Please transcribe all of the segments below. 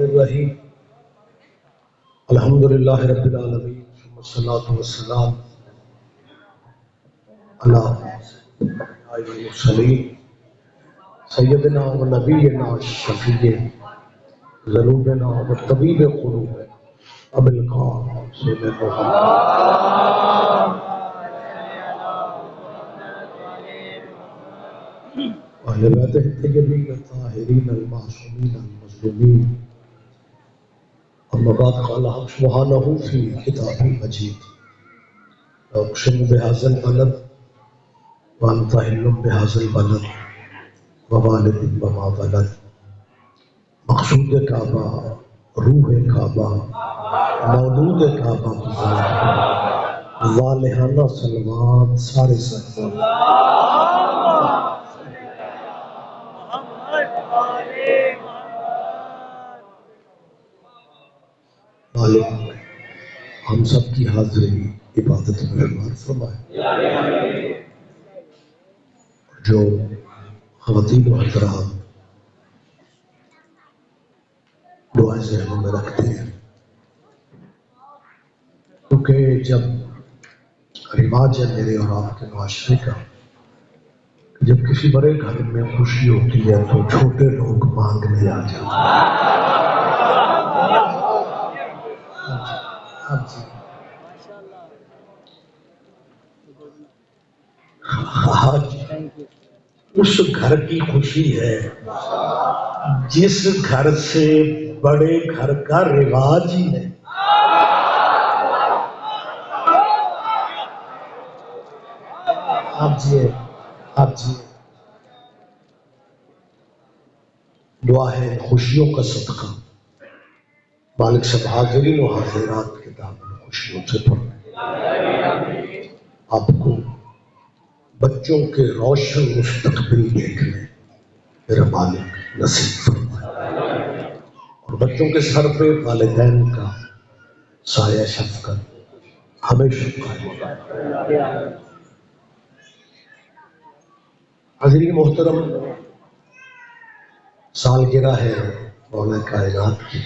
الرحیم الحمدللہ رب العالمین والصلاة والسلام علی المرسلین سیدنا و نبینا شفیع ذنوبنا و طبیب قلوب ابو القاسم محمد وعلى بیتہ الطیبین الطاہرین المعصومین المظلومین اما بعد قال حق سبحانہ فی کتاب المجید اقسم بهذا البلد وانت حل بهذا البلد ووالد وما ولد مقصود کعبہ روح کعبہ مولود کعبہ والہانہ صلوات سارے مالک ہم سب کی حاضری عبادت میں شمار فرمائے، جو خواتین و حضرات دعائیں ذہنوں میں رکھتے ہیں، کیونکہ جب رواج ہے میرے اور آپ کے معاشرے کا، جب کسی بڑے گھر میں خوشی ہوتی ہے تو چھوٹے لوگ مانگنے آ جاتے ہیں۔ آج اس گھر کی خوشی ہے جس گھر سے بڑے گھر کا رواج ہی ہے۔ آپ جی دعا ہے خوشیوں کا صدقہ مالک صاحب حاضرین و حاضرات کے دامن خوشیوں سے پر آپ کو بچوں کے روشن مستقبل دیکھنے میرا مالک نصیب فرمائے، اور بچوں کے سر پہ والدین کا سایہ شفقت ہمیشہ قائم رہے۔ حاضرین محترم، سالگرہ ہے مولا کائنات کی،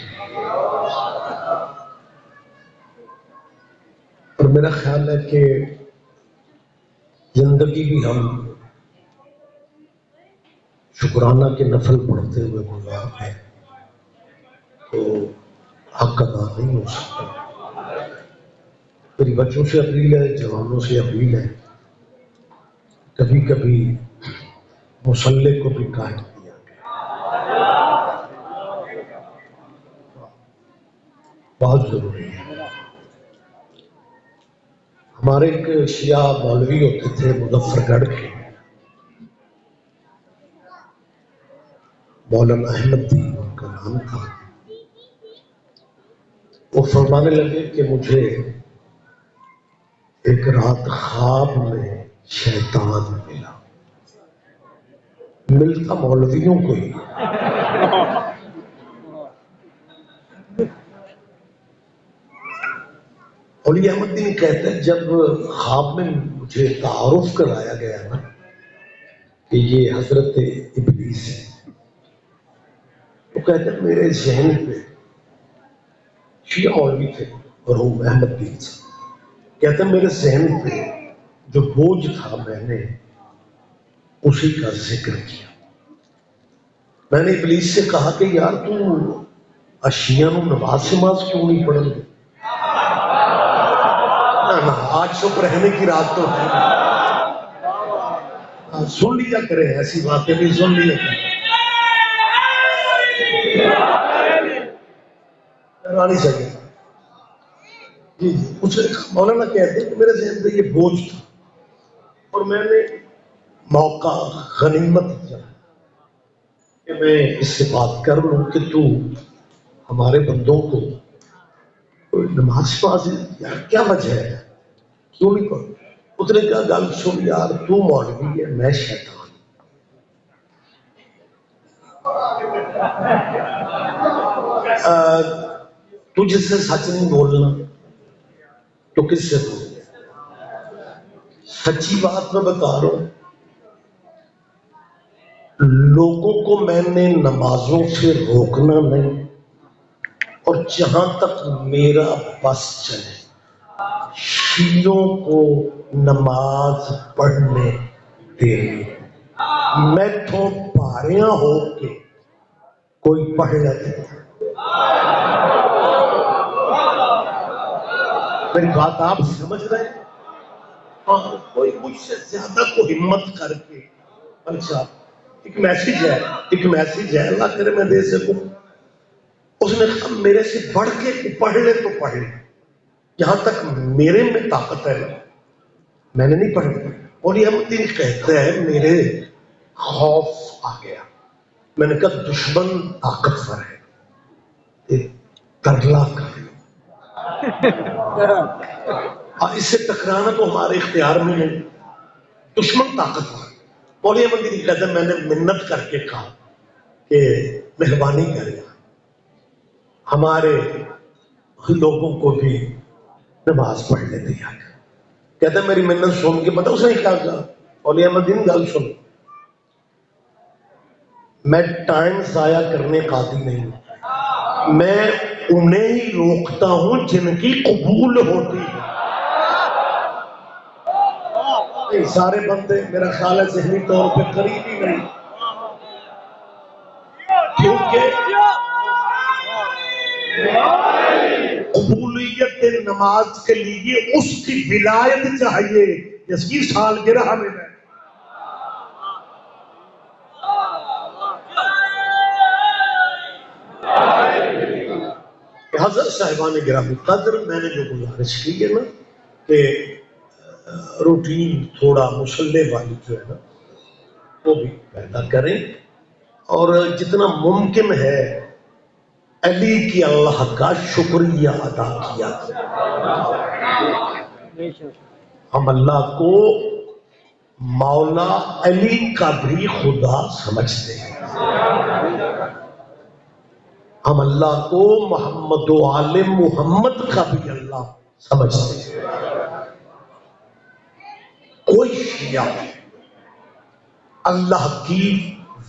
اور میرا خیال ہے کہ زندگی بھی ہم شکرانہ کے نفل پڑھتے ہوئے گزارتے ہیں تو حق ادا نہیں ہو سکتا۔ میری بچوں سے اپیل ہے، جوانوں سے اپیل ہے، کبھی کبھی مصلے کو بھی قائم کیا گیا، بہت ضروری ہے۔ ہمارے ایک شیعہ مولوی ہوتے تھے مظفر گڑھ کے، مولانا احمد دین ان کا نام تھا۔ وہ فرمانے لگے کہ مجھے ایک رات خواب میں شیطان ملتا مولویوں کو ہی۔ اولیاء احمد دین کہتے ہیں جب خواب میں مجھے تعارف کرایا گیا نا کہ یہ حضرت ابلیس ہے، تو کہتے ہیں میرے ذہن پہ شیعہ مولوی تھے مرحوم احمد دین سے، کہتے ہیں میرے ذہن پہ جو بوجھ تھا میں نے اسی کا ذکر کیا۔ میں نے ابلیس سے کہا کہ یار تو اشیاء نماز کیوں نہیں پڑھن گے؟ آج چپ رہنے کی رات تو ہے، سن لیا کرے ایسی باتیں بھی سن لیا کرے۔ چاہیے جی اسے مولانا کہتے ہیں کہ میرے ذہن پہ یہ بوجھ تھا، اور میں نے موقع غنیمت کیا کہ میں اس سے بات کر لوں کہ تو ہمارے بندوں کو نماز یار کیا وجہ ہے کیوں نہیں پڑھ؟ اس نے کہا گل سن یار تو مولوی ہے میں شیطان، تجھ سے سچ نہیں بولنا تو کس سے بولنا؟ سچی بات میں بتا رہا ہوں، لوگوں کو میں نے نمازوں سے روکنا نہیں، اور جہاں تک میرا بس چلے شیعوں کو نماز پڑھنے دینی، میں تو پاریاں ہو کے کوئی پڑھ لیتے ہیں۔ میری بات آپ سمجھ رہے ہیں؟ ہاں، کوئی مجھ سے زیادہ کو ہمت کر کے اچھا ایک میسیج ہے اللہ کرے میں دے سکوں، اس نے کہا میرے سے بڑھ کے پڑھ لے تو پڑھ لے، جہاں تک میرے میں طاقت ہے میں نے نہیں پڑھا۔ اور یہ الدین کہتا ہے میرے خوف آ گیا، میں نے کہا دشمن طاقتور ہے، ترلا کر لو، اس سے ٹکرانا تو ہمارے اختیار میں نہیں، دشمن طاقتور ہے۔ اور یہ الدین کہتا ہے میں نے منت کر کے کہا کہ مہربانی کرے ہمارے لوگوں کو بھی نماز پڑھنے دیا۔ کہتا ہے میری منت سن کے پتہ اس نے کیا کہا، اور یہ الدین گل سن، میں ٹائم ضائع کرنے قاضی نہیں ہوں، میں انہیں ہی روکتا ہوں جن کی قبول ہوتی ہے۔ سارے بندے میرا خیال ہے ذہنی طور پہ قریب ہی نہیں، کیونکہ قبولیت نماز کے لیے اس کی ولایت چاہیے جس کی سالگرہ ہمیں ہے۔ حضرت صاحبان گرامی قدر میں نے جو گزارش کی ہے نا کہ روٹین تھوڑا مسلح والی جو ہے نا وہ بھی پیدا کریں، اور جتنا ممکن ہے علی کی اللہ کا شکریہ ادا کیا۔ ہم اللہ کو مولا علی کا بھی خدا سمجھتے ہیں، ہم اللہ کو محمد و آل محمد کا بھی اللہ سمجھتے ہیں۔ کوئی شیعہ اللہ کی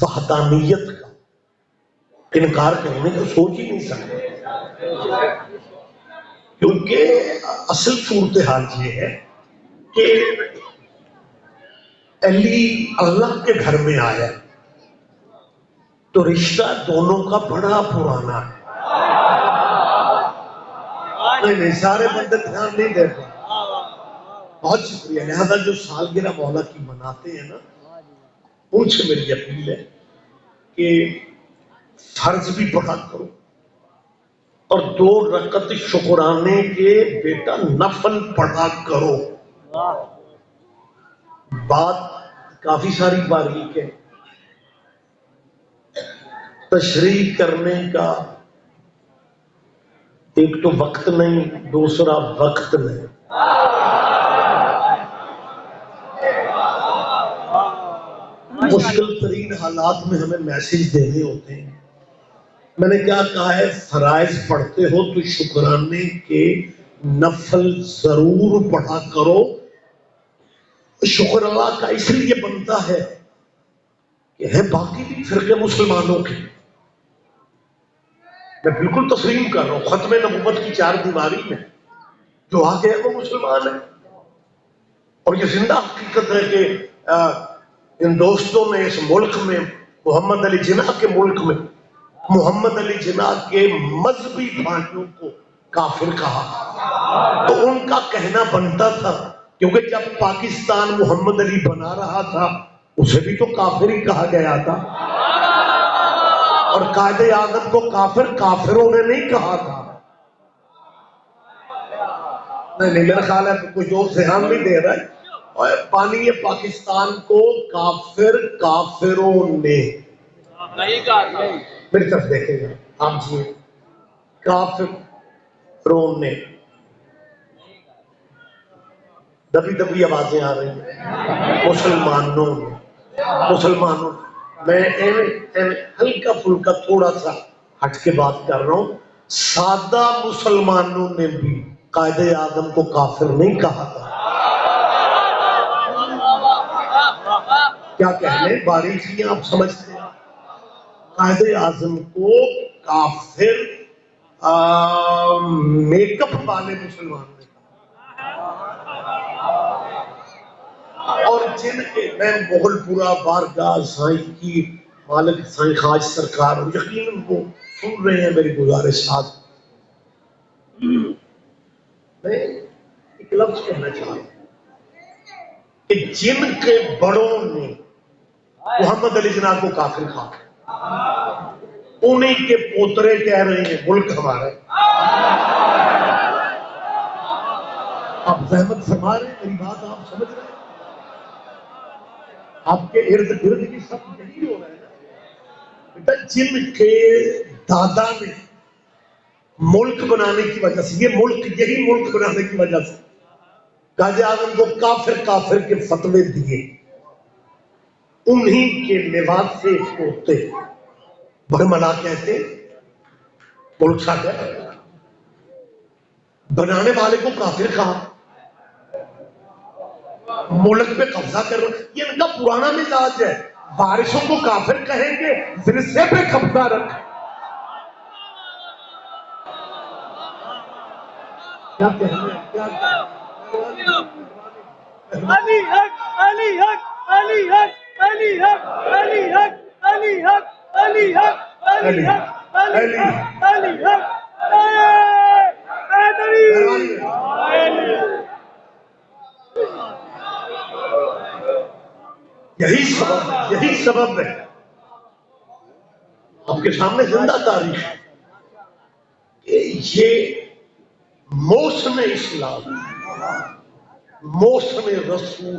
وحدانیت کا انکار کرنے کو سوچ ہی نہیں سکتے، کیونکہ اصل صورتحال یہ ہے کہ علی اللہ کے گھر میں آیا تو رشتہ دونوں کا بڑا پرانا ہے۔ نہیں سارے بندے دھیان نہیں دیتے، بہت شکریہ۔ لہذا جو سالگرہ مولا کی مناتے ہیں نا ان سے میری اپیل ہے کہ فرض بھی پڑھا کرو اور 2 رکعت شکرانے کے بیٹا نفل پڑھا کرو۔ بات کافی ساری باریک ہے، تشریح کرنے کا ایک تو وقت نہیں، دوسرا وقت نہیں۔ مشکل ترین حالات میں ہمیں میسج دینے ہوتے ہیں۔ میں نے کیا کہا ہے، فرائض پڑھتے ہو تو شکرانے کے نفل ضرور پڑھا کرو۔ شکر اللہ کا اس لیے بنتا ہے کہ ہے باقی بھی فرقے مسلمانوں کے، میں بالکل تسلیم کر رہا ہوں، ختم نبوت کی 4 دیواری میں جو آگے ہے وہ مسلمان ہے، اور یہ زندہ حقیقت ہے کہ ان دوستوں نے اس ملک میں محمد علی جناح کے ملک میں محمد علی جناح کے مذہبی بھائیوں کو کافر کہا، تو ان کا کہنا بنتا تھا، کیونکہ جب پاکستان محمد علی بنا رہا تھا اسے بھی تو کافر ہی کہا گیا تھا، اور قائد اعظم کو کافروں نے نہیں کہا تھا۔ نہیں میرا خیال ہے کوئی جو دھیان نہیں دے رہا ہے، اور بانی پاکستان کو کافروں نے نہیں کہا، میری طرف دیکھیں گے آپ جی، کافروں نے، دبی آوازیں آ رہی ہیں، مسلمانوں میں ہلکا پھلکا تھوڑا سا ہٹ کے بات کر رہا ہوں، سادہ مسلمانوں نے بھی قائد اعظم کو کافر نہیں کہا تھا۔ کیا کہنے باریکیاں آپ سمجھتے ہیں، قائد اعظم کو کافر میک اپ والے مسلمان نے اور جن کے میں مغل پورا بارگاہ سائیں کی مالک سائیں خاج سرکار یقیناً وہ سن رہے ہیں میری گزارشات. میں ایک لفظ کہنا چاہتا ہوں کہ جن کے بڑوں نے محمد علی جناح کو کافر کہا انہیں کے پوترے کہہ رہے ہیں ملک ہمارا. آپ زحمت فرما رہے ہیں میری بات آپ سمجھ رہے ہیں. آپ کے ارد گرد کی سب یہی ہو رہا ہے نا بیٹا. جن کے دادا نے ملک بنانے کی وجہ سے یہ ملک یہی ملک بنانے کی وجہ سے قائد اعظم کو کافر کافر کے فتوے دیے انہی کے نواسے پوتے برملا کہتے ملک ساٹھا بنانے والے کو کافر کہا ملک پہ قبضہ کر رہے. یہ ان کا پرانا مزاج ہے. بارشوں کو کافر کہیں گے ورثے پہ قبضہ رکھ. کیا کہنا ہے کیا علی حق علی حق علی حق علی حق علی حق علی حق علی حق علی حق علی حق علی حق یہی سبب ہے. آپ کے سامنے زندہ تاریخ ہے کہ یہ موسم اسلام موسم رسول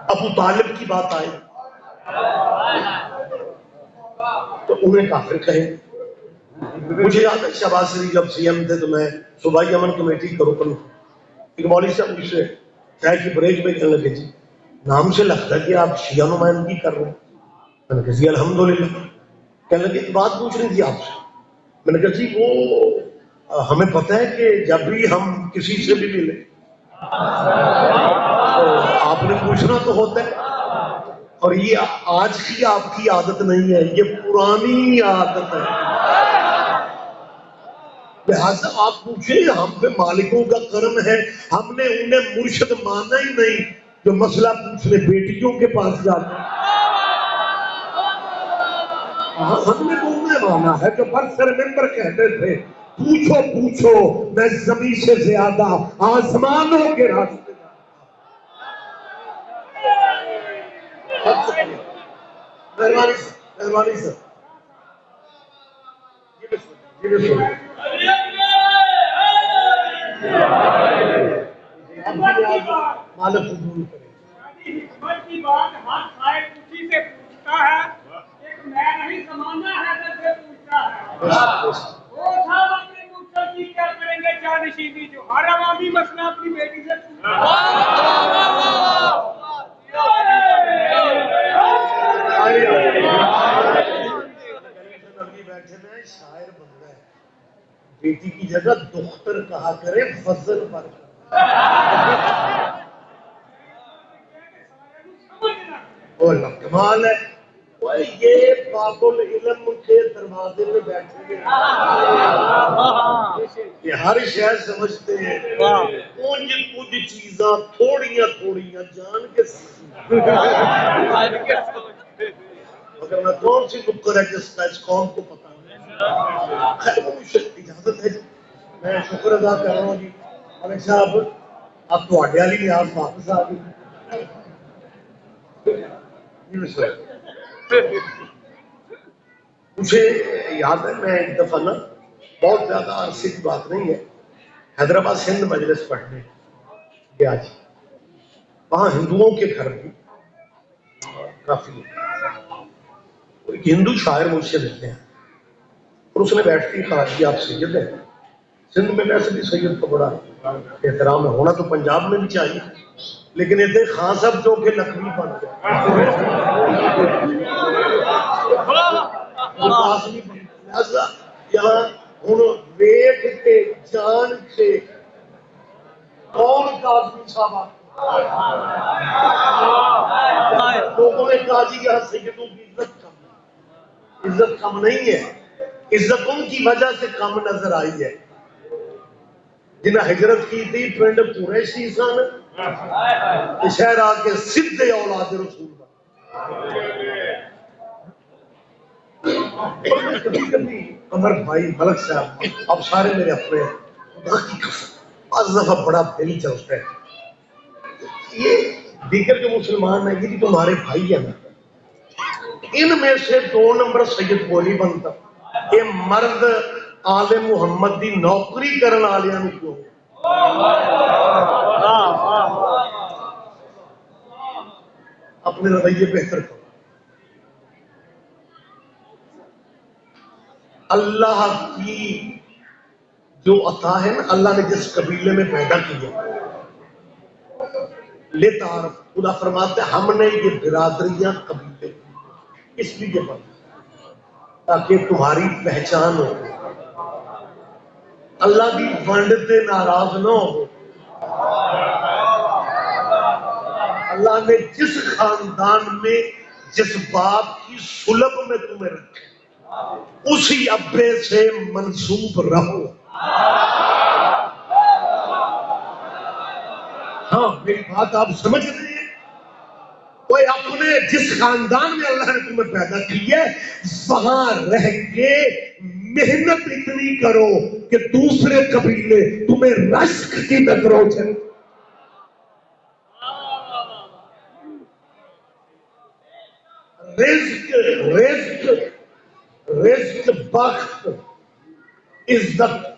ابو طالب کی بات آئی تو انہیں کافر کہے. مجھے یاد ہے شہباز شریف جب سی ایم تھے تو میں صوبائی امن کمیٹی کا رکن ایک مولوی صاحب مجھ سے چائے کی بریک میں کہنے لگے جی نام سے لگتا ہے کہ آپ شیعہ نمائندگی کر رہے ہیں. میں نے کہا جی الحمدللہ. کہنے لگے ایک بات پوچھ رہی تھی آپ سے. میں نے کہا جی وہ ہمیں پتہ ہے کہ جب بھی ہم کسی سے بھی ملے آپ نے پوچھنا تو ہوتا ہے اور یہ آج کی آپ کی عادت نہیں ہے یہ پرانی عادت ہے. لہذا آپ پوچھیں ہم پہ مالکوں کا کرم ہے ہم نے انہیں مرشد مانا ہی نہیں جو مسئلہ پوچھنے بیٹیوں کے پاس جاتے ہیں. ہم نے تو انہیں مانا ہے جو برسر ممبر کہتے تھے پوچھو پوچھو میں زمین سے زیادہ آسمانوں کے راستے. مہربانی سر مالک قبول کرے. حکمت کی بات ہر شاعر اسی سے پوچھتا ہے ایک میں نہیں زمانہ ہے سے پوچھتا ہے. وہ صاحب اپنے مقصد کی کیا کریں گے جانشینی جو ہر عوامی مسئلہ اپنی بیٹی سے پوچھتا ہے. بیٹھے میں شاعر بن گئے بیٹی کی جگہ دختر کہا کرے فضل پر. کمال ہے یہ باب العلم کے دروازے میں بیٹھے گے یہ ہر شہر سمجھتے ہیں کچھ چیزاں تھوڑیاں تھوڑیاں جان کے مگر میں کون سی نکر ہے جس کا اس قوم کو پتا نہیں. خیر وہ مجھے اجازت ہے جی میں شکر ادا کر رہا ہوں جی ملک صاحب اب تو آڈے والی نیاز واپس آ گئی. مجھے یاد ہے میں ایک دفعہ نا بہت زیادہ عرصے کی بات نہیں ہے حیدرآباد سندھ مجلس پڑھنے گیا جی. وہاں ہندوؤں کے گھر بھی کافی ایک ہندو شاعر مجھ سے ملتے ہیں اور اس نے بیٹھتی کہا کہ آپ سید ہیں. سندھ میں ویسے بھی سید کو بڑا احترام ہے ہونا تو پنجاب میں بھی چاہیے لیکن اتنے خان صاحب جو کہ لکھنوی بن گئے یہاں ہوں ویٹ کے جان کے کون کاظمی صاحب لوگوں نے کہا جی یہاں سیدوں کی عزت کم نہیں ہے عزت ان کی وجہ سے کم نظر آئی ہے جنہیں ہجرت کی تھی پنڈ قریشی سن شہر آ کے سیدھے اولاد رسول کبھی کبھی عمر بھائی ملک صاحب اب سارے میرے اپنے خدا کی قسم بعض دفعہ بڑا دل چلتا ہے یہ دیگر جو مسلمان ہیں یہ تمہارے بھائی ہیں نا ان میں سے 2 نمبر سید کوئی بنتا یہ مرد آل محمد دی نوکری کرن والیاں نوں کیوں اپنے رویے بہتر کرو اللہ کی جو عطا ہے نا اللہ نے جس قبیلے میں پیدا کیا لے تعارف خدا فرماتے ہم نے یہ برادریاں قبیلے اس لیے بنا تاکہ تمہاری پہچان ہو اللہ کی ونڈ سے ناراض نہ ہو اللہ نے جس خاندان میں جس باپ کی سلب میں تمہیں رکھے اسی ابے سے منسوب رہو ہاں میری بات آپ سمجھ رہے ہیں کوئی اپنے جس خاندان میں اللہ نے تمہیں پیدا کی ہے وہاں رہ کے محنت اتنی کرو کہ دوسرے قبیلے تمہیں رشک کی نظروں سے رزق بخت عزت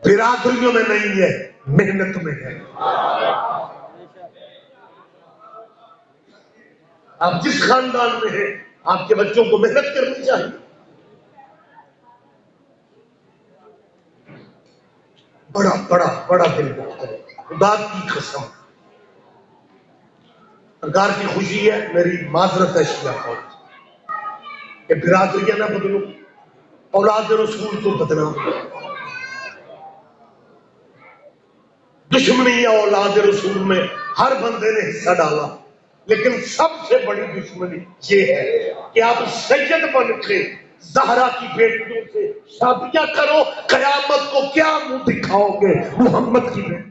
برادریوں میں نہیں ہے محنت میں ہے آپ جس خاندان میں ہیں آپ کے بچوں کو محنت کرنی چاہیے بڑا بڑا بڑا دل کرتا ہے خدا کی قسم سرکار کی خوشی ہے میری معذرت ہے شیعہ فوج کہ برادریاں نہ بدلو اولاد رسول کو بدنام دشمنی ہے اولاد رسول میں ہر بندے نے حصہ ڈالا لیکن سب سے بڑی دشمنی یہ ہے کہ آپ سید بن کے زہرا کی بیٹیوں سے شادیاں کرو قیامت کو کیا منہ دکھاؤ گے محمد کی بیٹی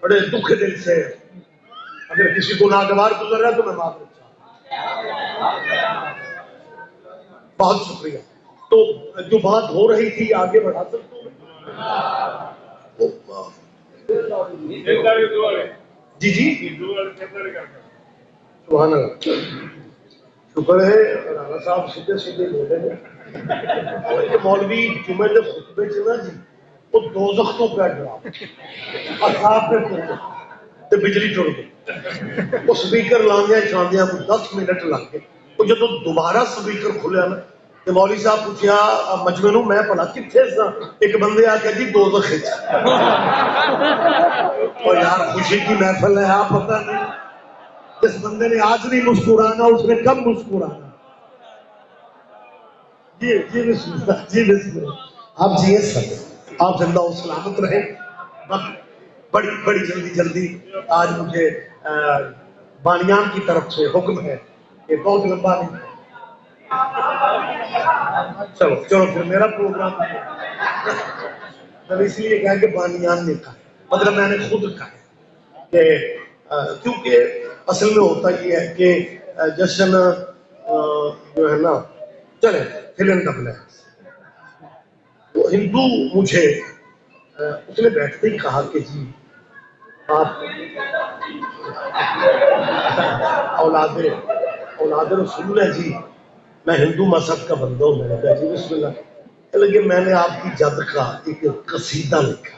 بڑے دکھ دل سے اگر کسی کو ناگوار گزر رہا ہے تو میں معذرت چاہتا ہوں بہت شکریہ تو جو بات ہو رہی تھی آگے بڑھا سکتا ہوں جی جی سبحان اللہ شکر ہے رانا صاحب سیدھے سیدھے بولے ہیں مولوی جمعے کے خطبے چنا جی وہ دوزخ تو پہ ڈرا اصحاب پہ پہنچا تو بجلی ٹر گئی وہ سپیکر لاندیاں چاندیاں کو 10 منٹ لگ گئے وہ جب دوبارہ سپیکر کھلیا نا تو مولوی صاحب پوچھا مجمع نو میں پڑھا کتنے سا ایک بندے آ کے جی دوزخ کھچ اور یار خوشی کی محفل ہے آپ پتہ نہیں جس بندے نے آج نہیں مسکرانا اس نے کب مسکرانا جی جی بسم اللہ جی بسم اللہ آپ جیے سب آپ زندہ و سلامت رہیں بڑی بڑی جلدی آج مجھے بانیان کی طرف سے حکم ہے یہ بہت لمبا نہیں چلو پھر میرا پروگرام میں اس لیے کہا کہ بانیان نے کہا مطلب میں نے خود کہا کہ کیونکہ اصل میں ہوتا یہ ہے کہ جشن جو ہے نا چلے فلن ڈبل ہے تو ہندو مجھے اس نے بیٹھتے ہی کہا کہ جی آپ اولاد رسول ہے جی میں ہندو مذہب کا بندہ ہوں میں نے کہا جی بسم اللہ لیکن میں نے آپ کی جد کا ایک قصیدہ لکھا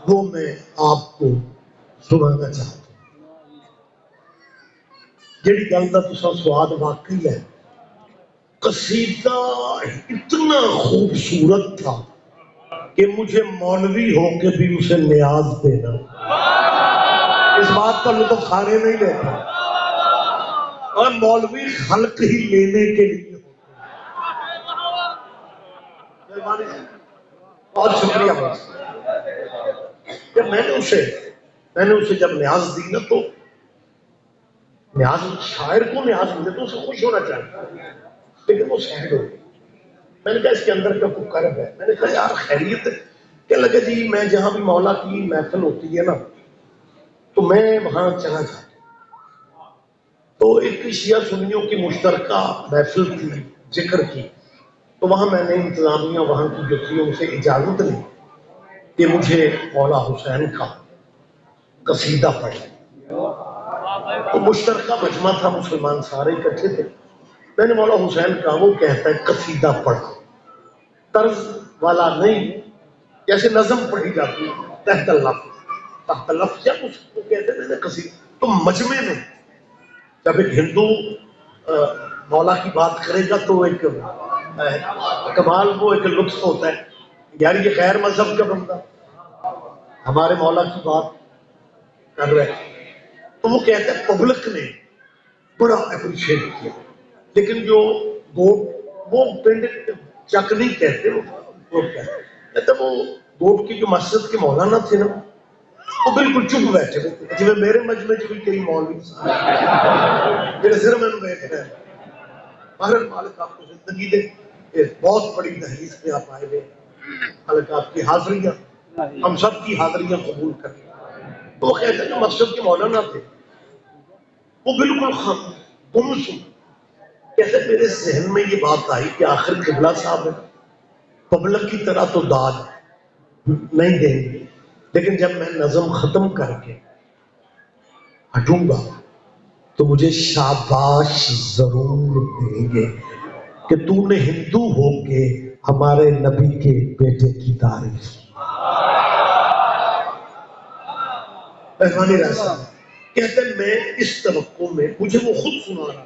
وہ میں آپ کو سنانا چاہتا ہوں جیڑی گل کا تسا سواد واقعی ہے قصیدہ اتنا خوبصورت تھا کہ مجھے مولوی ہو کے بھی اسے نیاز دینا اس بات کا لطف سارے نہیں لیتا اور مولوی خلق ہی لینے کے لیے مہربانی سے بہت شکریہ. جب میں نے اسے جب نیاز دی نا تو نیاز شاعر کو نیاز ملے تو اسے خوش ہونا چاہیے، لیکن وہ سیڈ ہو گئی. میں نے کہا اس کے اندر کا کوئی کرب ہے. میں نے کہا یار خیریت ہے؟ کیا لگا جی میں جہاں بھی مولا کی محفل ہوتی ہے نا تو میں وہاں چلا جاتا. تو ایک شیعہ سنیوں کی مشترکہ محفل تھی ذکر کی، تو وہاں میں نے انتظامیہ وہاں کی جو تھی ان سے اجازت لی کہ مجھے مولا حسین کا قصیدہ پڑھے. تو مشترکہ مجمع تھا، مسلمان سارے اکٹھے تھے. میں نے مولا حسین کا وہ کہتا ہے قصیدہ پڑھ، طرز والا نہیں جیسے نظم پڑھی جاتی ہے تحت لفظ جب اس کو کہتے ہیں قصیدہ. تو مجمع میں جب ایک ہندو مولا کی بات کرے گا تو ایک کمال وہ ایک لطف ہوتا ہے، یار یہ غیر مذہب کا بندہ ہمارے مولا کی بات کر رہا ہے. تو وہ کہتا ہے پبلک نے بڑا اپریشیٹ کیا، لیکن جو گوٹ وہ پنڈ چک نہیں کہتے، وہ کہتے وہ گوٹ کی جو مسجد کے مولانا تھے نا وہ بالکل چپ بیٹھے ہوئے تھے. جی میرے مجمع چ بھی کئی مولوی جڑے صرف میں دیکھ رہے ہیں. مہرن مالک آپ کو زندگی دے بہت بڑی دہلیز پہ آپ آئے ہوئے. مالک آپ کی حاضریاں ہم سب کی حاضریاں قبول کریں. تو وہ کہتے ہیں جو مسجد کے مولانا تھے وہ بالکل گمسم. کہتے میرے ذہن میں یہ بات آئی کہ آخر قبلہ صاحب ہے، پبلک کی طرح تو داد نہیں دیں گے، لیکن جب میں نظم ختم کر کے ہٹوں گا تو مجھے شاباش ضرور دیں گے کہ تو نے ہندو ہو کے ہمارے نبی کے بیٹے کی تعریف. مہربانی رہا کہتے میں اس توقع میں مجھے وہ خود سنا رہا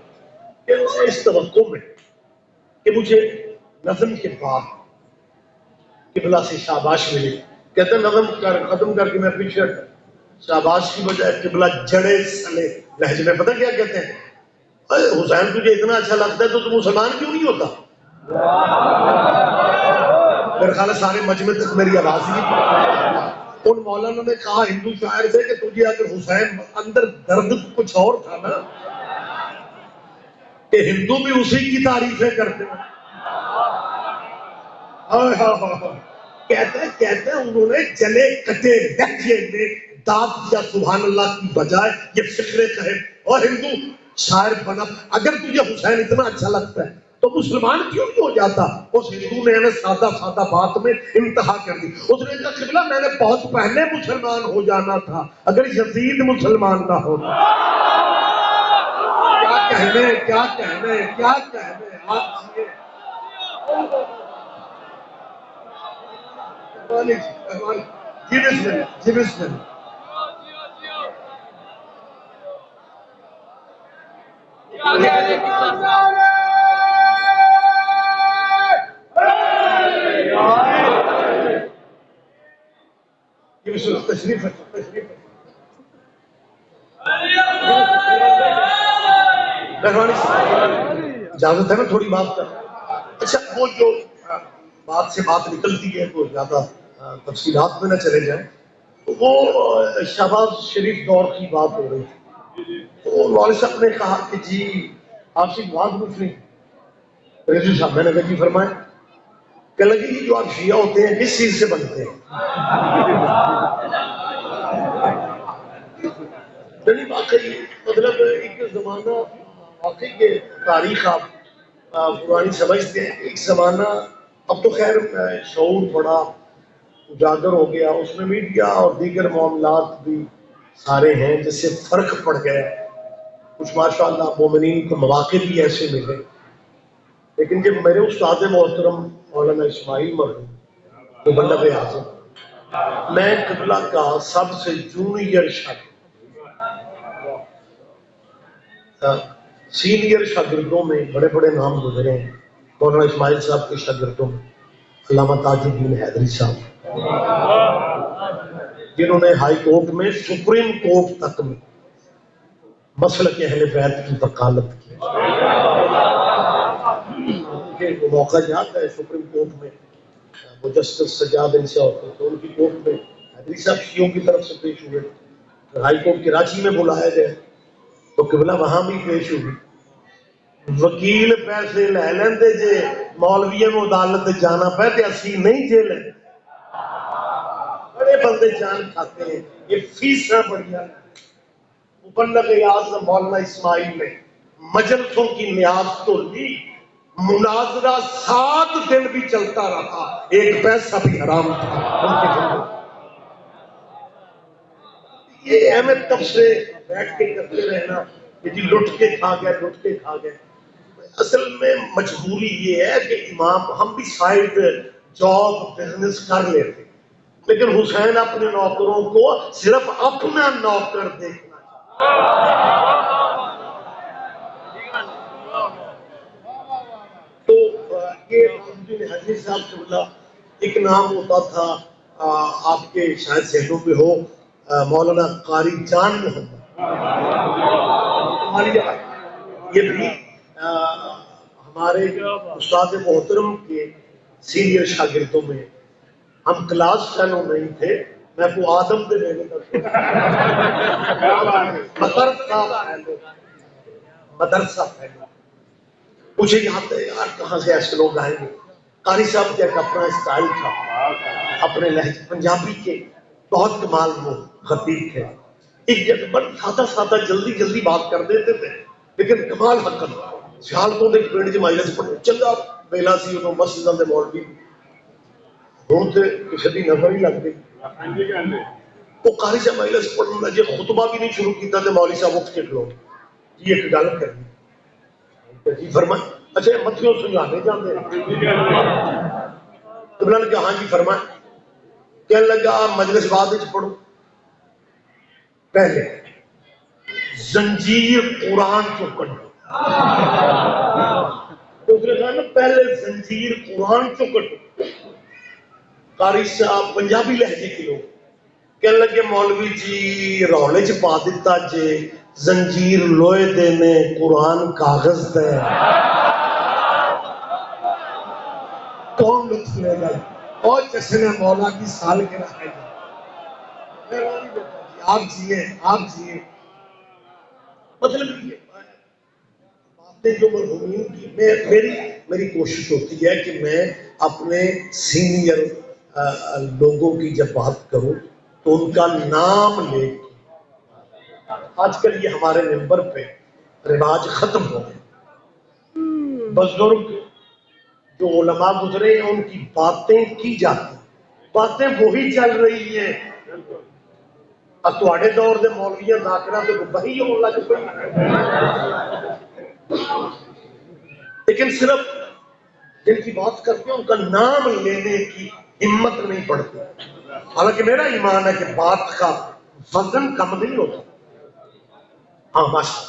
کہ اس توقع میں کہ مجھے نظم کے بعد قبلہ سے شاباش ملے. کہتے نظم ختم کر کے میں پیچھے شاباش کی بجائے قبلہ جڑے سلے لہجے میں پتہ کیا کہتے ہیں، حسین تجھے اتنا اچھا لگتا ہے تو تم مسلمان کیوں نہیں ہوتا؟ میرے خیال ہے سارے مجمع تک میری آواز ہی. ان مولانا نے کہا ہندو شاعر سے کہ تجھے اگر حسین اندر درد کچھ اور تھا نا کہ ہندو بھی اسی کی تعریفیں کرتے ہیں. کہتے ہیں انہوں نے جلے کٹے لہجے میں داد دیا سبحان اللہ کی بجائے یہ فکرے کہے اور ہندو شاعر بنا. اگر تجھے حسین اتنا اچھا لگتا ہے تو مسلمان کیوں نہیں ہو جاتا؟ اس ہندو نے ہمیں سادہ بات میں انتہا کر دی. اس نے کہا قبلہ میں نے بہت پہلے مسلمان ہو جانا تھا اگر یزید مسلمان نہ ہوتا. کیا کہنے آپ جی بسم اللہ. تشریف اجازت ہے نا تھوڑی بات کر. اچھا وہ جو بات سے بات نکلتی ہے وہ زیادہ تفصیلات میں نہ چلے جائیں. وہ شہباز شریف دور کی بات ہو رہی تھی. تو مولوی صاحب نے کہا کہ جی آپ سے بات پوچھنی. رضی صاحب میں نے کہا جی فرمائیں. کہ لگی جی جو آپ شیعہ ہوتے ہیں کس چیز سے بنتے ہیں؟ نہیں واقعی مطلب ایک زمانہ واقعی کے تاریخ آپ پرانی سمجھتے ہیں. ایک زمانہ اب تو خیر شعور بڑا اجاگر ہو گیا، اس میں میڈیا اور دیگر معاملات بھی سارے ہیں جس سے فرق پڑ گیا. کچھ ماشاءاللہ مومنین کو مواقع بھی ایسے ملے. لیکن جب میرے استاد محترم مولانا اسماعیل مرحوم مبلغ اعظم میں قبلہ کا سب سے جونیئر شاگرد سینئر شاگردوں میں بڑے بڑے نام گزرے ہیں. مولانا اسماعیل صاحب کے شاگردوں میں علامہ تاج الدین حیدری صاحب جنہوں نے ہائی کورٹ میں سپریم کورٹ تک میں مسلک اہل بیت کی وکالت کی. وہ موقع یاد ہے سپریم کورٹ میں وہ جسٹس سجاد انشاء ہوتے تو ان کی کورٹ میں حیدری صاحب شیعوں کی طرف سے پیش ہوئے، ہائی کورٹ کراچی میں بلایا گیا تو قبلہ وہاں بھی پیش ہوئی. وکیل پیسے لے لیندے جے مولویوں کو عدالت جانا پہ تے اسی نہیں جے لیں. بڑے بندے جان کھاتے ہیں، یہ فیساں بڑھیا. مبلغ اعظم مولانا اسماعیل نے مجلسوں کی نیاز تو لی، مناظرہ 7 دن بھی چلتا رہا، ایک پیسہ بھی حرام تھا. یہ احمد تبصرے بیٹھ کے کرتے رہنا کہ جی لٹ کے کھا گئے، لٹ کے کھا گئے. اصل میں مجبوری یہ ہے کہ امام ہم بھی سائڈ جاب بزنس کر لیتے، لیکن حسین اپنے نوکروں کو صرف اپنا نوکر دیکھنا. تو یہ الدین حجی صاحب سے بولا ایک نام ہوتا تھا آپ کے شاید ذہنوں میں ہو، مولانا قاری جان محمد. یہ بھی ہمارے استاد محترم کے سینئر شاگردوں میں. ہم کلاس فیلو نہیں تھے، میں کو آدم دے لینے مدرسہ فیلو. مجھے یاد ہے یار کہاں سے ایسے لوگ آئیں گے. قاری صاحب کا ایک اپنا اسٹائل تھا، اپنے لہجے پنجابی کے بہت کمال وہ خطیب تھے. ایک جگہ بڑا سادہ سادہ جلدی جلدی بات کر دیتے تھے، لیکن کمال حقن سیالکوٹ کے پنڈ چ مجلس پڑھے چنگا بیلا سی ادو مسجداں دے مولوی ہوں تے کسی دی نظر ہی لگ گئی. وہ قاری صاحب مجلس پڑھن لگے، خطبہ بھی نہیں شروع کیتا تے مولوی صاحب اٹھ کے کھلو جی ایک گل کرنی جی فرمائیں. اچھا متھیوں سمجھانے جاندے تو انہوں نے کہا ہاں جی فرمائیں. کہنے لگا مجلس بعد وچ پڑھو، پہلے زنجیر قرآن کو کڈو. دوسرے کہا نا پہلے زنجیر قرآن کو کڈو. قاری صاحب پنجابی لہجے کے لوگ کہنے لگے مولوی جی رولے چ پا دیتا جے زنجیر لوہے دے نے قرآن کاغذ دے، کون لطف لے گا؟ اور جشن مولا کی سالگرہ ہے. آپ جیے آپ جیے. مطلب یہ باتیں جو مرحومین کی میری کوشش ہوتی ہے کہ میں اپنے سینئر لوگوں کی جب بات کروں تو ان کا نام لے. آج کل یہ ہمارے ممبر پہ رواج ختم ہو گئے. بزرگ جو علماء گزرے ہیں ان کی باتیں کی جاتی، باتیں وہی چل رہی ہیں. اب تھوڑے دور دے مولویاں ذاکرہ تو وہی ہو لگ پئی، لیکن صرف جن کی بات کرتے ہیں ان کا نام لینے کی ہمت نہیں پڑتی. حالانکہ میرا ایمان ہے کہ بات کا وزن کم نہیں ہوتا. ہاں ماشاء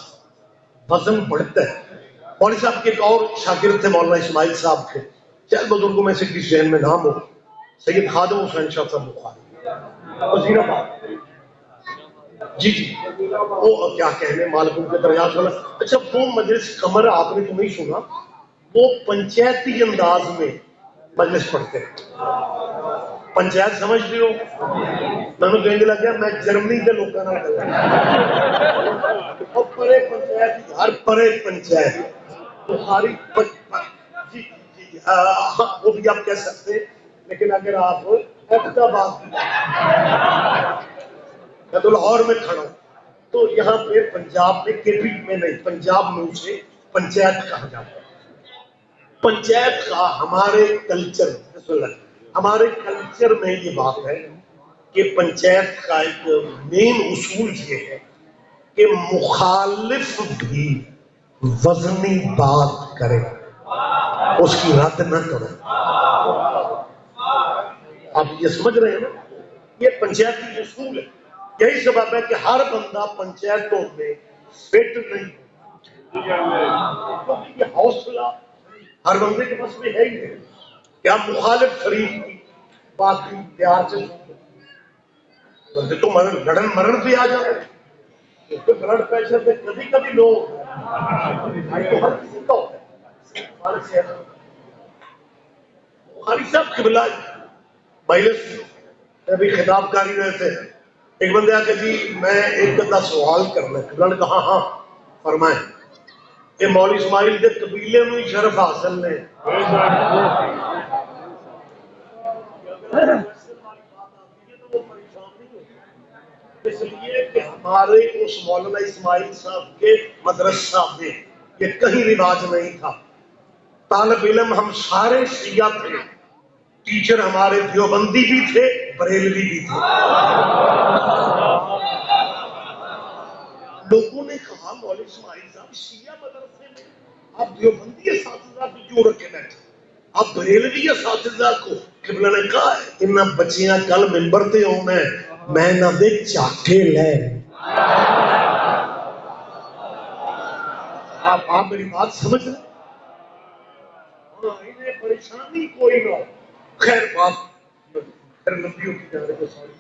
وزن بڑھتا ہے. مولوی صاحب کے ایک اور شاگرد تھے مولانا اسماعیل صاحب کے، شاید بزرگوں میں سے کسی ذہن میں نام ہو، سید خادم حسین شاہ صاحب بخاری وزیر آباد. جی جی وہ کیا کہنے مالکوں کے درجات والا. اچھا وہ مجلس قمر آپ نے تو نہیں سنا، وہ پنچایتی انداز میں مجلس پڑھتے ہیں. پنچایت سمجھتے ہو؟ میں نے کہنے لگا میں جرمنی کے لوگوں نال گل پرے پنچایت ہر پرے پنچایت بخاری جی جی وہ بھی آپ کہہ سکتے ہیں. لیکن اگر آپ احمدآباد میں تو لاہور میں کھڑا ہوں تو یہاں پہ پنجاب میں کے پی میں نہیں پنجاب میں اسے پنچایت کہا جاتا ہے. پنچایت کا ہمارے کلچر میں یہ بات ہے کہ پنچایت کا ایک مین اصول یہ ہے کہ مخالف بھی وزنی بات کرے، اس کی رد نہ کرو. آپ یہ سمجھ رہے ہیں نا، یہ پنچایتی اصول ہے. یہی سبب ہے کہ ہر بندہ پنچایتوں میں فٹ نہیں، یہ حوصلہ ہر بندے کے پاس میں ہے ہی نہیں کہ آپ مخالف فریق کی بات کی پیار سے بندے تو لڑن مرن پہ آ جاتے ہیں. بلڈ پریشر پہ کبھی کبھی لوگ ہر کسی کا ہوتا ہے. بخاری صاحب قبلہ مجلس میں بھی خطاب کاری رہے تھے، ایک بندے آ کے جی میں ایک ادھا سوال کرنا ہے، قبلہ نے کہا ہاں فرمائیں، یہ مولوی اسماعیل کے قبیلے میں ہی شرف حاصل نے اس لیے کہ ہمارے اس مولانا اسماعیل صاحب کے مدرسہ میں یہ کہیں رواج نہیں تھا، طالب علم ہم سارے شیعہ تھے، ٹیچر ہمارے دیوبندی بھی تھے بریلوی بھی تھے۔ لوگوں نے کہا مولوی اسماعیل صاحب شیعہ مدرسے میں آپ دیوبندی اساتذہ کو کیوں رکھے بیٹھے، آپ بریلوی اساتذہ کو؟ قبلہ نے کہا ان بچیاں کل ممبر تے ہونا ہے، میں نہ دے چاٹے لے۔ آپ میری بات سمجھ رہے؟ انہیں پریشانی کوئی نہ ہو، خیر بات پھر لمبی ہوتی جا رہی ہے ساری۔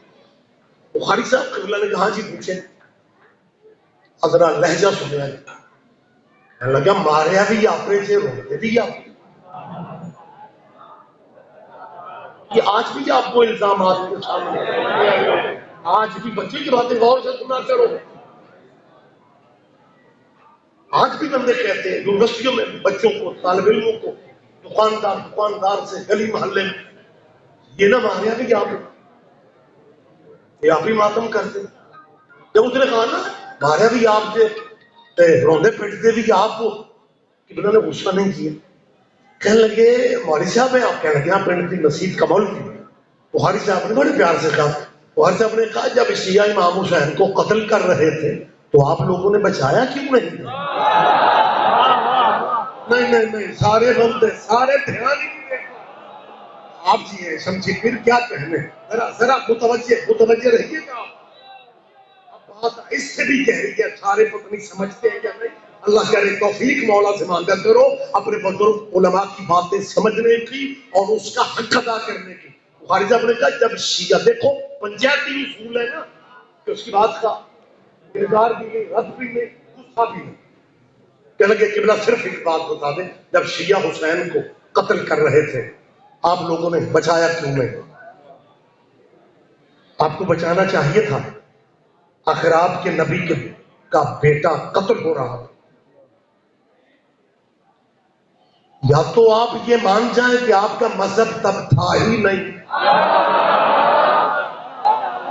بخاری صاحب قبلہ نے کہا جی پوچھیں، ذرا لہجہ سنیا جی، میں لگا ماریا بھی آپ سے روتے بھی آپ، یہ آج بھی آپ کو الزامات کے سامنے، آج بھی بچے کی باتیں غور سے سنا کرو، آج بھی بندے کہتے ہیں یونیورسٹیوں میں بچوں کو، طالب علموں کو، دکاندار سے گلی محلے میں، یہ نہ ماریا بھی آپ، یہ آپ ہی ماتم کرتے۔ جب اس نے کہا نا ماریا بھی آپ سے، روندے پھٹتے بھی آپ کو، کہ انہوں نے غصہ نہیں کیا، کہنے لگے مولوی صاحب ہیں آپ، کہنے لگے آپ پنڈت کی مسجد کمول کی۔ بخاری صاحب نے بڑے پیار سے کہا، بخاری صاحب نے کہا جب شیعہ امام حسین کو قتل کر رہے تھے تو آپ لوگوں نے بچایا کیوں نہیں؟ نہیں سارے بندے سارے دھیان ہی نہیں دیکھا آپ جی ہیں سمجھے، پھر کیا کہنے، ذرا متوجہ رہیے گا آپ۔ بات اس سے بھی کہہ رہی ہے، سارے پتہ نہیں سمجھتے ہیں یا نہیں، اللہ کرے توفیق مولا سے مانگا کرو اپنے بزرگ علماء کی باتیں سمجھنے کی اور اس کا حق ادا کرنے کی۔ بخاری صاحب نے کہا جب شیعہ، دیکھو پنجابی اصول ہے نا کہ اس کی بات کا انکار بھی نہیں، رد بھی نہیں، غصہ بھی نہیں، کہ لگے قبلہ صرف ایک بات بتا دیں، جب شیعہ حسین کو قتل کر رہے تھے آپ لوگوں نے بچایا کیوں نہیں؟ آپ کو بچانا چاہیے تھا، آخر آپ کے نبی کا بیٹا قتل ہو رہا تھا، یا تو آپ یہ مان جائیں کہ آپ کا مذہب تب تھا ہی نہیں۔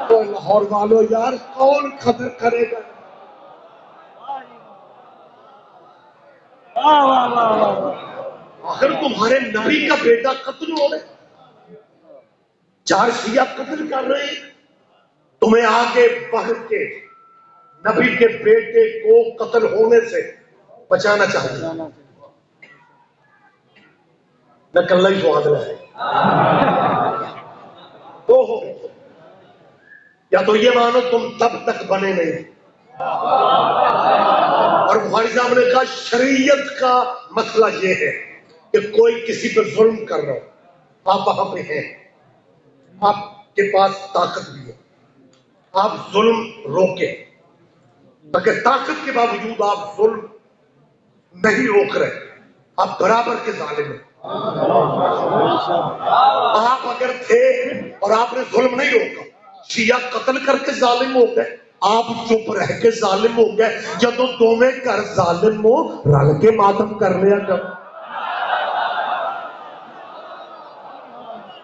تو لاہور والوں یار کون قدر کرے گا؟ آخر تمہارے نبی کا بیٹا قتل ہو رہے، 4 شیعہ قتل کر رہے ہیں، تمہیں آگے بڑھ کے نبی کے بیٹے کو قتل ہونے سے بچانا چاہتے ہیں، نہ کل ہی سواد رہے تو ہو، یا تو یہ مانو تم تب تک بنے نہیں۔ اور بخاری صاحب نے کہا شریعت کا مسئلہ یہ ہے کہ کوئی کسی پر ظلم کر رہا ہو، آپ وہاں پہ ہیں، آپ کے پاس طاقت بھی ہے، آپ ظلم روکیں، مگر طاقت کے باوجود آپ ظلم نہیں روک رہے، آپ برابر کے ظالم ہیں۔ آپ اگر تھے اور آپ نے ظلم نہیں روکا، شیعہ قتل کر کے ظالم ہو گئے، آپ چپ رہ کے ظالم ہو گئے، جدو دوویں گھر ظالم ہو رل کے ماتم کر لیا کر۔